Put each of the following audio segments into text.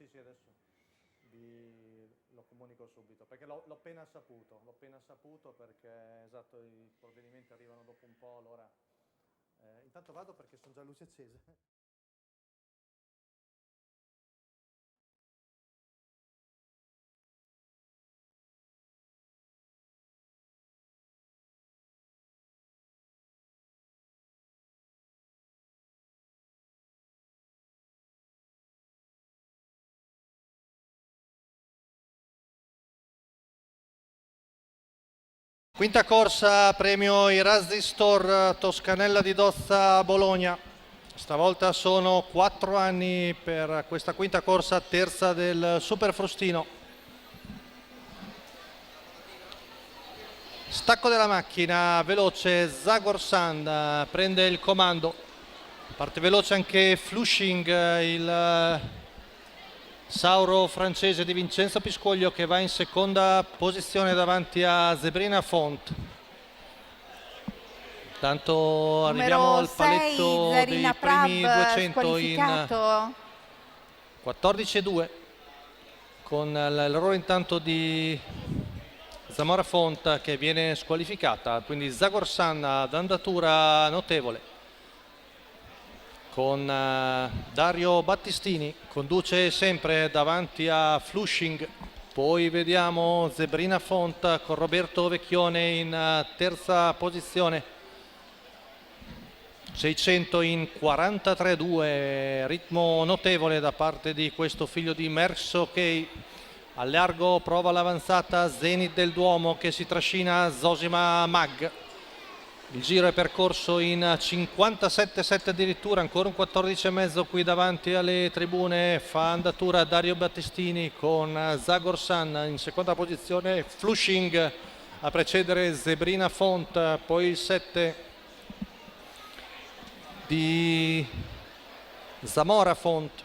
Sì, sì, adesso lo comunico subito, perché l'ho appena saputo perché, esatto, i provvedimenti arrivano dopo un po', allora intanto vado perché sono già luci accese. Quinta corsa, premio Erasistor Toscanella di Dozza Bologna. Stavolta sono 4 anni per questa quinta corsa, terza del Super Frustino. Stacco della macchina, veloce Zagor Sand, prende il comando. Parte veloce anche Flushing, il Sauro francese di Vincenzo Piscoglio, che va in seconda posizione davanti a Zebrina Font. Intanto arriviamo al paletto dei primi 200 in 14,2 con l'errore intanto di Zamora Font che viene squalificata, quindi Zagor Sand ad andatura notevole con Dario Battistini, conduce sempre davanti a Flushing, poi vediamo Zebrina Font con Roberto Vecchione in terza posizione, 600 in 43,2, ritmo notevole da parte di questo figlio di Merckx Key. Al largo prova l'avanzata Zenit del Duomo che si trascina Zosima Mag. Il giro è percorso in 57,7 addirittura, ancora un 14,5 qui davanti alle tribune, fa andatura Dario Battistini con Zagor Sand in seconda posizione, Flushing a precedere Zebrina Font, poi il 7 di Zamora Font.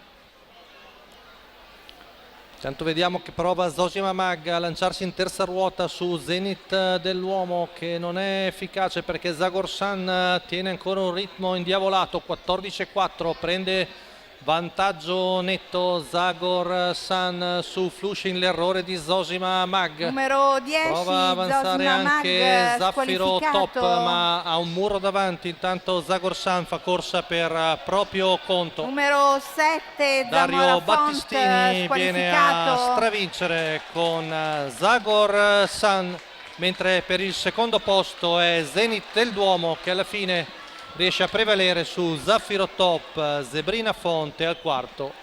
Intanto vediamo che prova Zosima Mag a lanciarsi in terza ruota su Zenit dell'Uomo, che non è efficace perché Zagor Sand tiene ancora un ritmo indiavolato, 14,4, prende vantaggio netto Zagor Sand su Flushing, l'errore di Zosima Mag. Numero 10, prova a avanzare Zosima anche Mag, Zaffiro Top, ma ha un muro davanti. Intanto Zagor Sand fa corsa per proprio conto. Numero 7, Dario Zamora Battistini Font, viene a stravincere con Zagor Sand, mentre per il secondo posto è Zenit del Duomo che alla fine riesce a prevalere su Zaffiro Top, Zebrina Font, e al quarto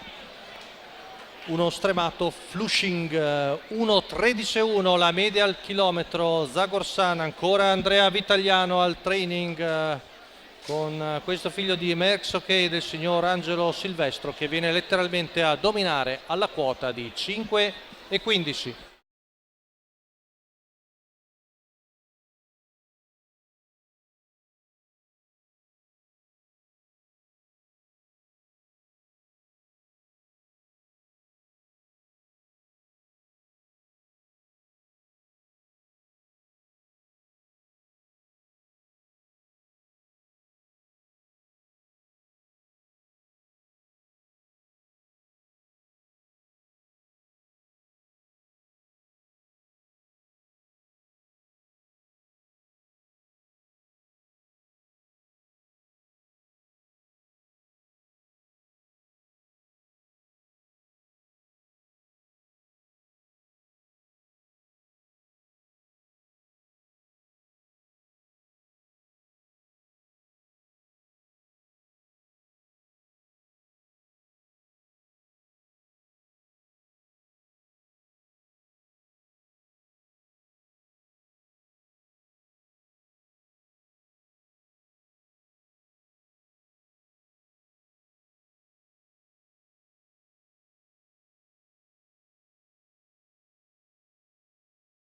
uno stremato Flushing. 1,13,1 la media al chilometro. Zagor Sand, ancora Andrea Vitagliano al training con questo figlio di Merckx Key del signor Angelo Silvestro, che viene letteralmente a dominare alla quota di 5,15.